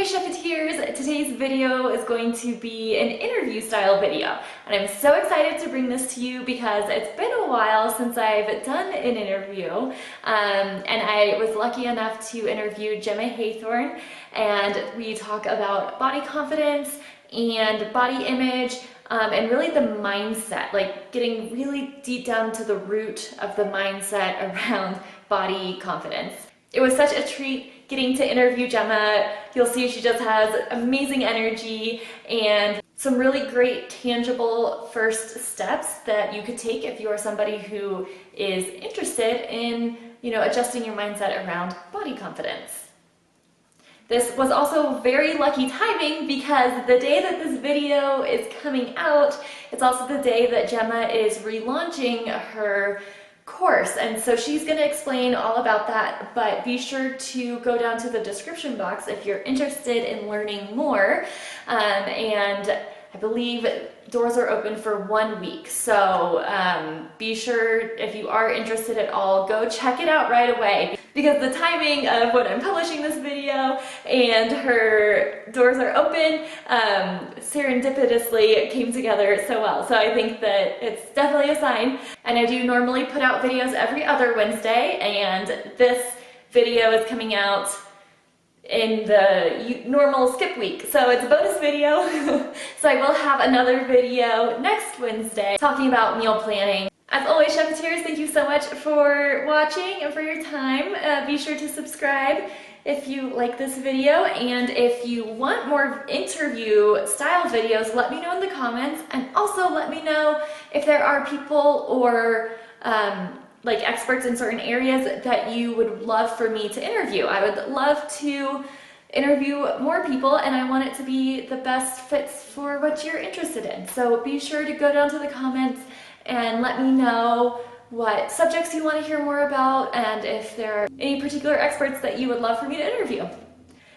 Chefeteers, today's video is going to be an interview style video, and I'm so excited to bring this to you because it's been a while since I've done an interview, and I was lucky enough to interview Jemma Haythorne, and we talk about body confidence and body image, and really the mindset, like getting really deep down to the root of the mindset around body confidence. It was such a treat getting to interview Jemma. You'll see she just has amazing energy and some really great tangible first steps that you could take if you are somebody who is interested in, adjusting your mindset around body confidence. This was also very lucky timing because the day that this video is coming out, it's also the day that Jemma is relaunching her course, and so she's going to explain all about that, but be sure to go down to the description box if you're interested in learning more, and I believe doors are open for 1 week, so be sure, if you are interested at all, go check it out right away, because the timing of when I'm publishing this video and her doors are open serendipitously came together so well. So I think that it's definitely a sign. And I do normally put out videos every other Wednesday, and this video is coming out in the normal skip week, so it's a bonus video. So I will have another video next Wednesday talking about meal planning. As always, Chefeteers, thank you so much for watching and for your time. Be sure to subscribe if you like this video, and if you want more interview style videos, let me know in the comments, and also let me know if there are people or like experts in certain areas that you would love for me to interview. I would love to interview more people, and I want it to be the best fits for what you're interested in. So be sure to go down to the comments and let me know what subjects you want to hear more about, and if there are any particular experts that you would love for me to interview.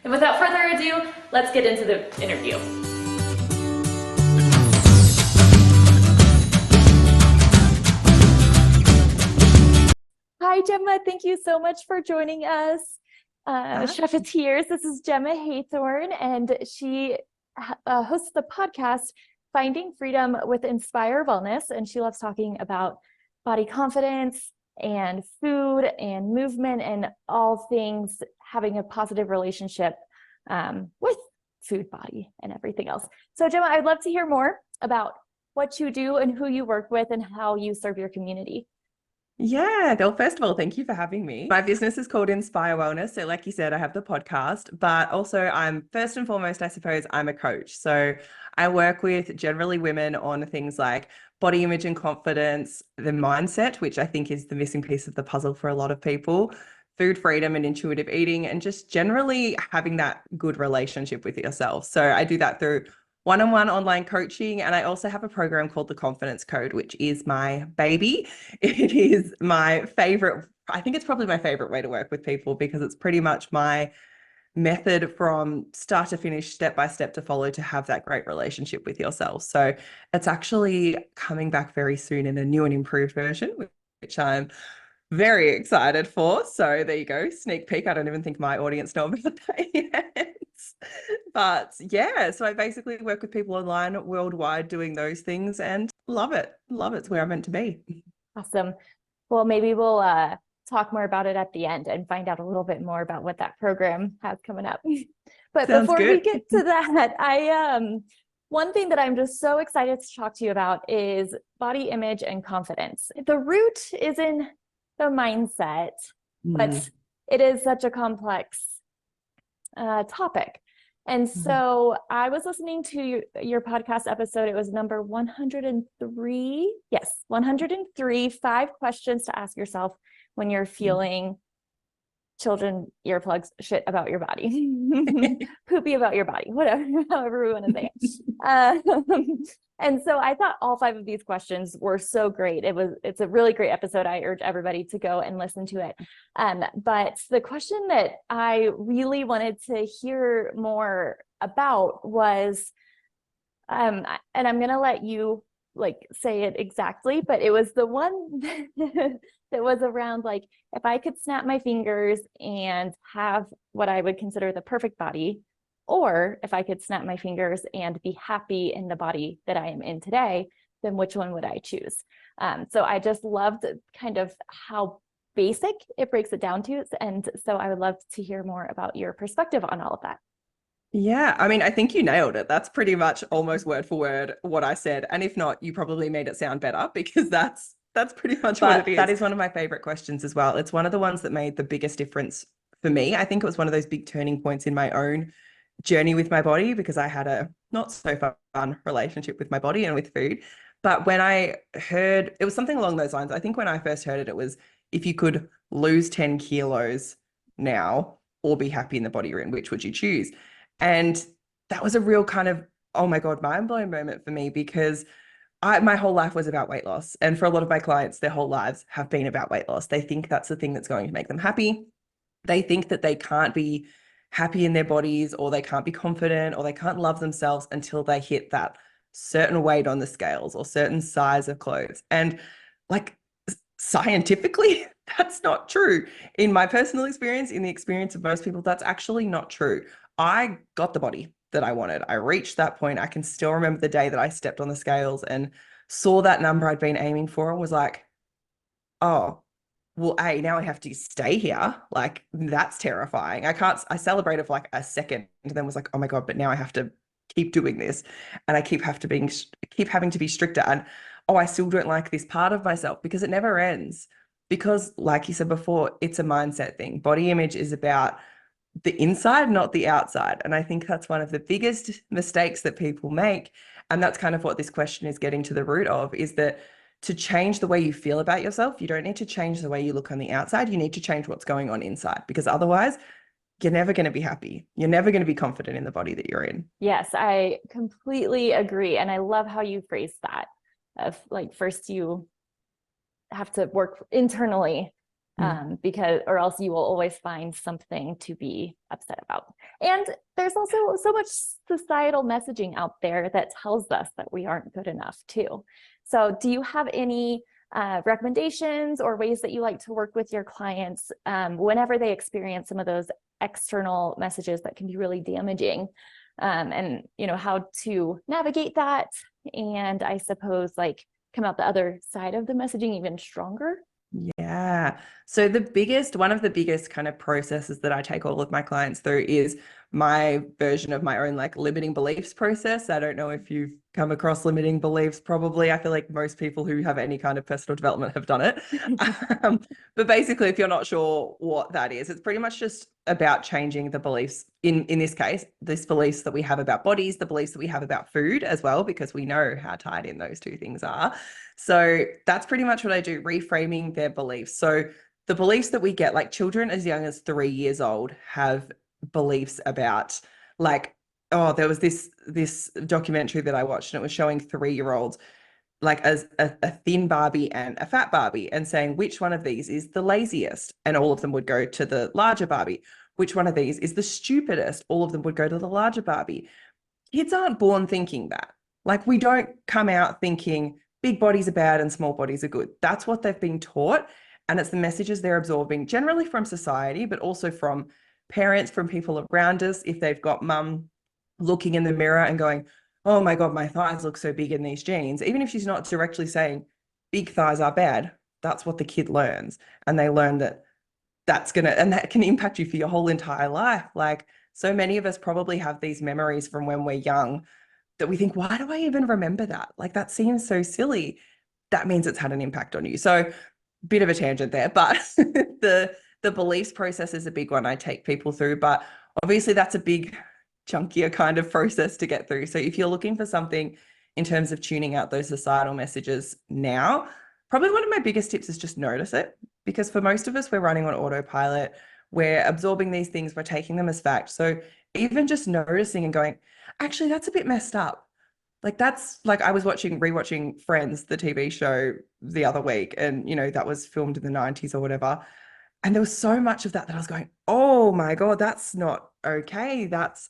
And without further ado, let's get into the interview. Hi, Jemma. Thank you so much for joining us. Chefeteers, this is Jemma Haythorne, and she hosts the podcast Finding Freedom with Inspire Wellness, and she loves talking about body confidence and food and movement and all things having a positive relationship with food, body, and everything else. So Jemma, I'd love to hear more about what you do and who you work with and how you serve your community. Yeah, well, first of all, thank you for having me. My business is called Inspire Wellness. So like you said, I have the podcast, but also I'm first and foremost, I suppose, I'm a coach. So I work with generally women on things like body image and confidence, the mindset, which I think is the missing piece of the puzzle for a lot of people, food freedom and intuitive eating, and just generally having that good relationship with yourself. So I do that through one-on-one online coaching, and I also have a program called the Confidence Code, which is my baby. It is my favorite. I think it's probably my favorite way to work with people because it's pretty much my method from start to finish, step by step, to follow to have that great relationship with yourself. So it's actually coming back very soon in a new and improved version, which I'm very excited for. So there you go, sneak peek. I don't even think my audience know about that yet. But yeah, so I basically work with people online worldwide doing those things, and love it. Love it. It's where I'm meant to be. Awesome. Well, maybe we'll talk more about it at the end and find out a little bit more about what that program has coming up. But Sounds before good. we get to that, one thing that I'm just so excited to talk to you about is body image and confidence. The root is in the mindset, but it is such a complex topic. And so I was listening to your podcast episode. It was number 103. Yes, 103, 5 questions to ask yourself when you're feeling children earplugs shit about your body, poopy about your body, whatever, however we want to say it. And so I thought all 5 of these questions were so great. It's a really great episode. I urge everybody to go and listen to it. But the question that I really wanted to hear more about was, and I'm going to let you say it exactly, but it was the one that was around, if I could snap my fingers and have what I would consider the perfect body, Or if I could snap my fingers and be happy in the body that I am in today, then which one would I choose? So I just loved kind of how basic it breaks it down to. And so I would love to hear more about your perspective on all of that. Yeah, I mean, I think you nailed it. That's pretty much almost word for word what I said. And if not, you probably made it sound better because that's pretty much what it is. That is one of my favorite questions as well. It's one of the ones that made the biggest difference for me. I think it was one of those big turning points in my own journey with my body because I had a not so fun relationship with my body and with food. But when I heard it was something along those lines, I think when I first heard it, it was if you could lose 10 kilos now or be happy in the body you're in, which would you choose? And that was a real kind of, oh my God, mind blowing moment for me because my whole life was about weight loss. And for a lot of my clients, their whole lives have been about weight loss. They think that's the thing that's going to make them happy. They think that they can't be happy in their bodies or they can't be confident or they can't love themselves until they hit that certain weight on the scales or certain size of clothes. And like scientifically, that's not true. In my personal experience, in the experience of most people, that's actually not true. I got the body that I wanted. I reached that point. I can still remember the day that I stepped on the scales and saw that number I'd been aiming for and was like, oh, well, now I have to stay here. Like, that's terrifying. I celebrated for like a second and then was like, oh my God, but now I have to keep doing this. And I keep having to be stricter. And oh, I still don't like this part of myself because it never ends. Because, like you said before, it's a mindset thing. Body image is about the inside, not the outside. And I think that's one of the biggest mistakes that people make. And that's kind of what this question is getting to the root of is that to change the way you feel about yourself, you don't need to change the way you look on the outside. You need to change what's going on inside because otherwise, you're never going to be happy. You're never going to be confident in the body that you're in. Yes, I completely agree. And I love how you phrase that of like, first you have to work internally because or else you will always find something to be upset about. And there's also so much societal messaging out there that tells us that we aren't good enough too. So do you have any recommendations or ways that you like to work with your clients whenever they experience some of those external messages that can be really damaging, and how to navigate that, and I suppose like come out the other side of the messaging even stronger? Yeah. So one of the biggest kind of processes that I take all of my clients through is my version of my own like limiting beliefs process. I don't know if you've come across limiting beliefs, probably. I feel like most people who have any kind of personal development have done it. But basically, if you're not sure what that is, it's pretty much just about changing the beliefs in this case, these beliefs that we have about bodies, the beliefs that we have about food as well, because we know how tied in those two things are. So that's pretty much what I do, reframing their beliefs. So the beliefs that we get, like children as young as 3 years old have beliefs about like, oh, there was this documentary that I watched and it was showing 3-year-olds like as a thin Barbie and a fat Barbie and saying which one of these is the laziest, and all of them would go to the larger Barbie. Which one of these is the stupidest? All of them would go to the larger Barbie. Kids aren't born thinking that. Like we don't come out thinking big bodies are bad and small bodies are good. That's what they've been taught. And it's the messages they're absorbing generally from society, but also from parents, from people around us. If they've got mum looking in the mirror and going, oh my God, my thighs look so big in these jeans, even if she's not directly saying big thighs are bad, that's what the kid learns. And they learn that and that can impact you for your whole entire life. Like so many of us probably have these memories from when we're young that we think, why do I even remember that? Like that seems so silly. That means it's had an impact on you. So bit of a tangent there, but the beliefs process is a big one I take people through. But obviously that's a big chunkier kind of process to get through. So if you're looking for something in terms of tuning out those societal messages now, probably one of my biggest tips is just notice it. Because for most of us, we're running on autopilot. We're absorbing these things, we're taking them as fact. So even just noticing and going, actually, that's a bit messed up. Like that's like I was rewatching Friends, the TV show the other week, and that was filmed in the 90s or whatever. And there was so much of that I was going, oh my God, that's not okay. That's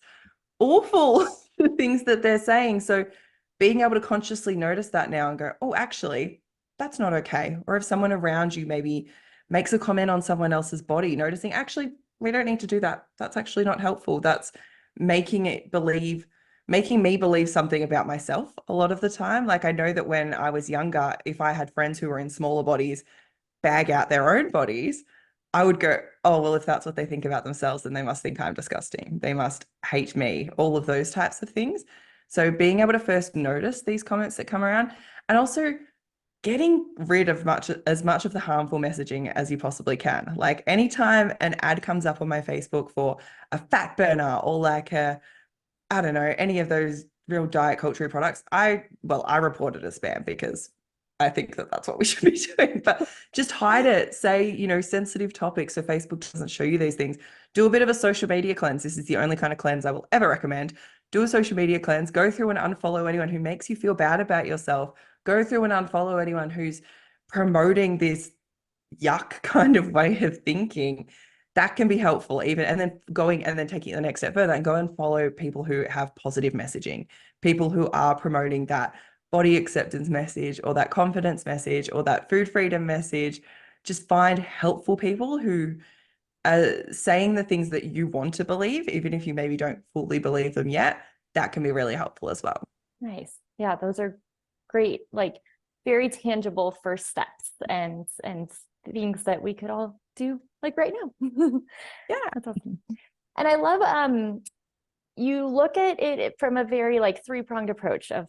awful, the things that they're saying. So being able to consciously notice that now and go, oh, actually, that's not okay. Or if someone around you maybe makes a comment on someone else's body, noticing, actually, we don't need to do that. That's actually not helpful. That's making it believe, making me believe something about myself a lot of the time. Like I know that when I was younger, if I had friends who were in smaller bodies bag out their own bodies, I would go, oh, well, if that's what they think about themselves, then they must think I'm disgusting. They must hate me, all of those types of things. So being able to first notice these comments that come around and also getting rid of as much of the harmful messaging as you possibly can. Like anytime an ad comes up on my Facebook for a fat burner or like a, I don't know, any of those real diet culture products, I report it as spam because I think that that's what we should be doing. But just hide it. Say, sensitive topics so Facebook doesn't show you these things. Do a bit of a social media cleanse. This is the only kind of cleanse I will ever recommend. Do a social media cleanse. Go through and unfollow anyone who makes you feel bad about yourself. Go through and unfollow anyone who's promoting this yuck kind of way of thinking. That can be helpful even, and then going and then taking it the next step further and go and follow people who have positive messaging, people who are promoting that body acceptance message or that confidence message or that food freedom message. Just find helpful people who are saying the things that you want to believe, even if you maybe don't fully believe them yet. That can be really helpful as well. Nice. Yeah, those are great, like very tangible first steps and things that we could all do like right now. Yeah. That's awesome. And I love you look at it from a very like three-pronged approach of,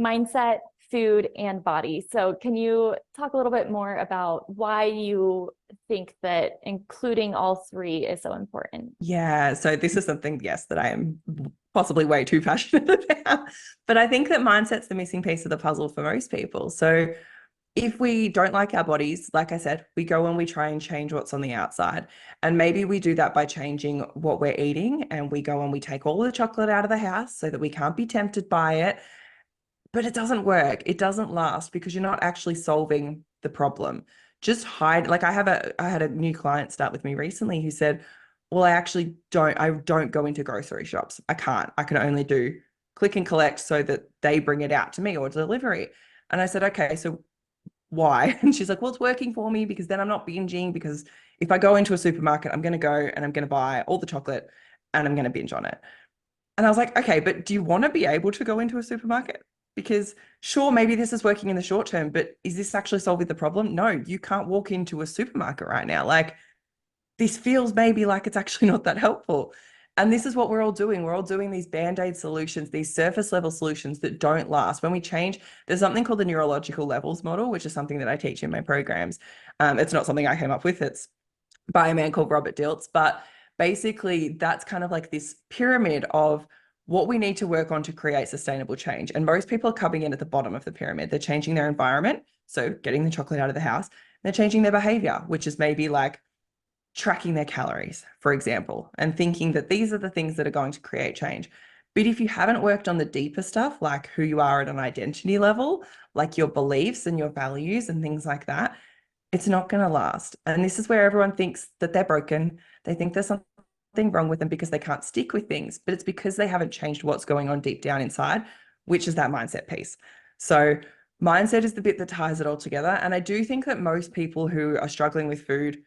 mindset, food, and body. So can you talk a little bit more about why you think that including all three is so important? Yeah, so this is something, yes, that I am possibly way too passionate about. But I think that mindset's the missing piece of the puzzle for most people. So if we don't like our bodies, like I said, we go and we try and change what's on the outside. And maybe we do that by changing what we're eating, and we go and we take all the chocolate out of the house so that we can't be tempted by it. But it doesn't work. It doesn't last because you're not actually solving the problem. Just hide. Like I had a new client start with me recently who said, well, I don't go into grocery shops. I can't. I can only do click and collect so that they bring it out to me or delivery. And I said, okay, so why? And she's like, well, it's working for me because then I'm not binging, because if I go into a supermarket, I'm going to go and I'm going to buy all the chocolate and I'm going to binge on it. And I was like, okay, but do you want to be able to go into a supermarket? Because sure, maybe this is working in the short term, but is this actually solving the problem? No, you can't walk into a supermarket right now. Like this feels maybe like it's actually not that helpful. And this is what we're all doing. We're all doing these band-aid solutions, these surface level solutions that don't last. When we change, there's something called the neurological levels model, which is something that I teach in my programs. It's not something I came up with. It's by a man called Robert Dilts. But basically, that's kind of like this pyramid of what we need to work on to create sustainable change. And most people are coming in at the bottom of the pyramid. They're changing their environment, so getting the chocolate out of the house. They're changing their behavior, which is maybe like tracking their calories, for example, and thinking that these are the things that are going to create change. But if you haven't worked on the deeper stuff, like who you are at an identity level, like your beliefs and your values and things like that, it's not going to last. And this is where everyone thinks that they're broken. They think there's something wrong with them because they can't stick with things, but it's because they haven't changed what's going on deep down inside, which is that mindset piece. So mindset is the bit that ties it all together. And I do think that most people who are struggling with food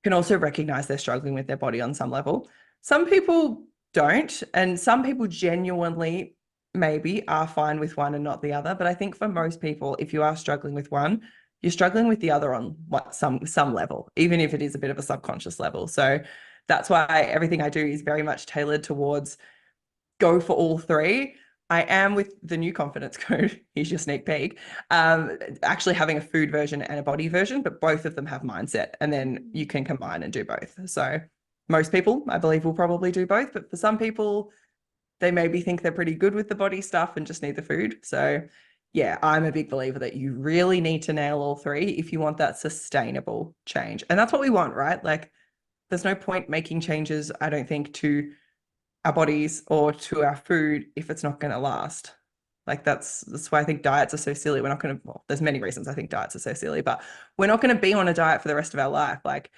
can also recognize they're struggling with their body on some level. Some people don't, and some people genuinely maybe are fine with one and not the other. But I think for most people, if you are struggling with one, you're struggling with the other on some level, even if it is a bit of a subconscious level. So that's why everything I do is very much tailored towards go for all three. I am with the new confidence code. Here's your sneak peek. Actually having a food version and a body version, but both of them have mindset, and then you can combine and do both. So most people, I believe, will probably do both, but for some people, they maybe think they're pretty good with the body stuff and just need the food. So yeah, I'm a big believer that you really need to nail all three if you want that sustainable change. And that's what we want, right? Like there's no point making changes, I don't think, to our bodies or to our food if it's not going to last. Like that's why I think diets are so silly. We're not going to, well, there's many reasons I think diets are so silly, but we're not going to be on a diet for the rest of our life. Like,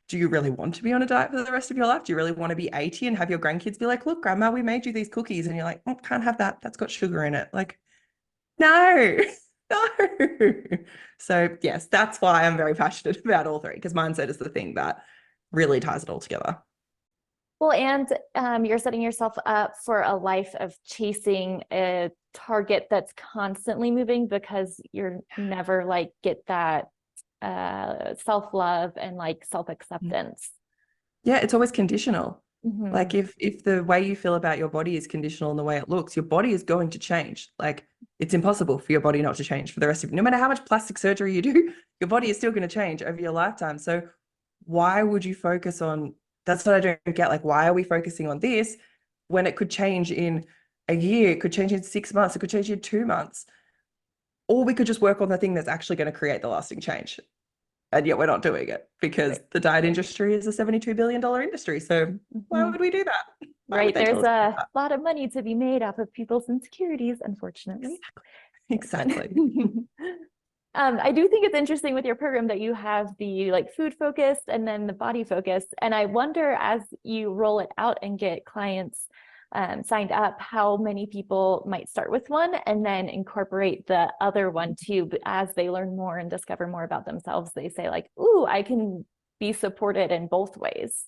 do you really want to be on a diet for the rest of your life? Do you really want to be 80 and have your grandkids be like, look, grandma, we made you these cookies. And you're like, oh, can't have that. That's got sugar in it. Like, no, no. So yes, that's why I'm very passionate about all three, because mindset is the thing that really ties it all together. Well, and you're setting yourself up for a life of chasing a target that's constantly moving, because you're never like get that self-love and like self-acceptance. Yeah, it's always conditional. Hmm. Like if the way you feel about your body is conditional in the way it looks, your body is going to change. Like it's impossible for your body not to change for the rest of, no matter how much plastic surgery you do, your body is still going to change over your lifetime. So why would you focus on, that's what I don't get. Like, why are we focusing on this when it could change in a year, it could change in 6 months, it could change in 2 months, or we could just work on the thing that's actually going to create the lasting change. And yet we're not doing it because Right. the diet industry is a $72 billion industry. So why Mhm. would we do that? Why would Right. they tell There's us to do a that? lot of money to be made off of people's insecurities, unfortunately. Yes. Exactly. I do think it's interesting with your program that you have the like food focused and then the body focused. And I wonder, as you roll it out and get clients signed up, how many people might start with one and then incorporate the other one too. But as they learn more and discover more about themselves, they say like, "Ooh, I can be supported in both ways."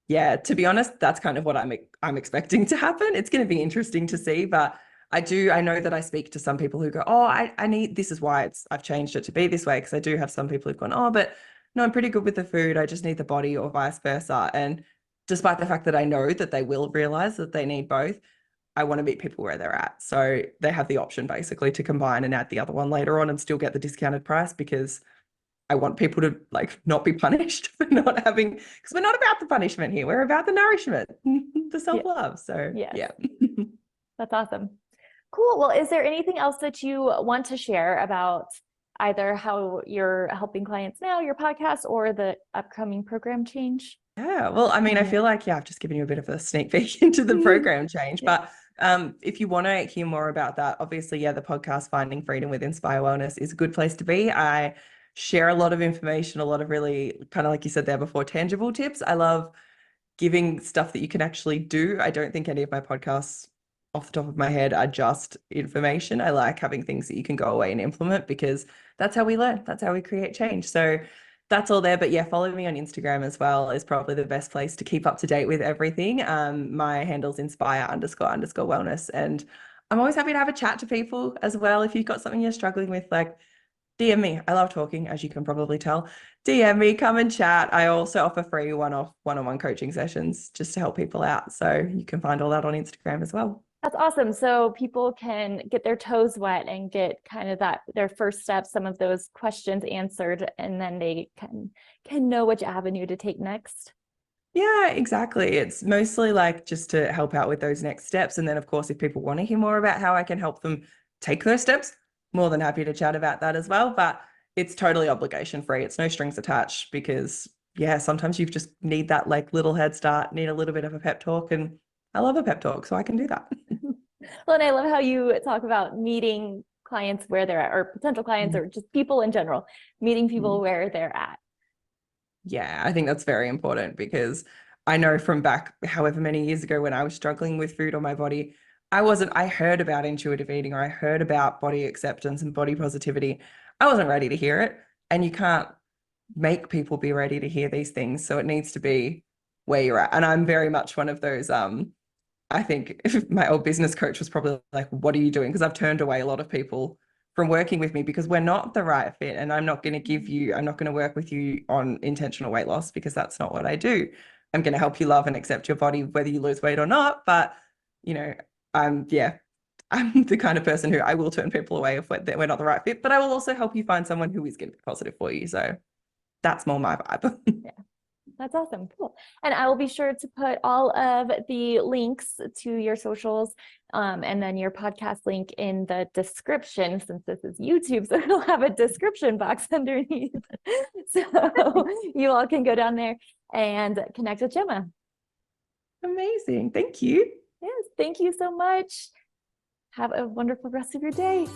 Yeah, to be honest, that's kind of what I'm expecting to happen. It's going to be interesting to see, but I know that I speak to some people who go, "Oh, I need, this is why I've changed it to be this way." Because I do have some people who've gone, "Oh, but no, I'm pretty good with the food. I just need the body," or vice versa. And despite the fact that I know that they will realize that they need both, I want to meet people where they're at. So they have the option basically to combine and add the other one later on and still get the discounted price, because I want people to like not be punished for not having, because we're not about the punishment here. We're about the nourishment, the Yeah. self-love. So Yes. yeah. That's awesome. Cool. Well, is there anything else that you want to share about either how you're helping clients now, your podcast, or the upcoming program change? Yeah. Well, I mean, I feel like, yeah, I've just given you a bit of a sneak peek into the program change, Yeah. but if you want to hear more about that, obviously, yeah, the podcast Finding Freedom with Inspire Wellness is a good place to be. I share a lot of information, a lot of really kind of like you said there before, tangible tips. I love giving stuff that you can actually do. I don't think any of my podcasts off the top of my head are just information. I like having things that you can go away and implement, because that's how we learn. That's how we create change. So that's all there. But yeah, follow me on Instagram as well is probably the best place to keep up to date with everything. My handle's inspire___ wellness. And I'm always happy to have a chat to people as well. If you've got something you're struggling with, like DM me. I love talking, as you can probably tell. DM me, come and chat. I also offer free one-on-one coaching sessions just to help people out. So you can find all that on Instagram as well. That's awesome. So people can get their toes wet and get kind of that their first steps, some of those questions answered, and then they can know which avenue to take next. Yeah, exactly. It's mostly like just to help out with those next steps. And then, of course, if people want to hear more about how I can help them take those steps, more than happy to chat about that as well. But it's totally obligation free. It's no strings attached, because, yeah, sometimes you just need that like little head start, need a little bit of a pep talk. And I love a pep talk, so I can do that. Well, and I love how you talk about meeting clients where they're at, or potential clients, or just people in general, meeting people where they're at. Yeah, I think that's very important, because I know from back however many years ago when I was struggling with food on my body, I heard about intuitive eating, or I heard about body acceptance and body positivity. I wasn't ready to hear it. And you can't make people be ready to hear these things. So it needs to be where you're at. And I'm very much one of those, I think my old business coach was probably like, "What are you doing?" Because I've turned away a lot of people from working with me because we're not the right fit. And I'm not going to work with you on intentional weight loss, because that's not what I do. I'm going to help you love and accept your body, whether you lose weight or not. But, you know, yeah, I'm the kind of person who I will turn people away if we're not the right fit, but I will also help you find someone who is going to be positive for you. So that's more my vibe. Yeah. That's awesome. Cool. And I will be sure to put all of the links to your socials and then your podcast link in the description, since this is YouTube. So it'll have a description box underneath. So you all can go down there and connect with Jemma. Amazing. Thank you. Yes. Thank you so much. Have a wonderful rest of your day.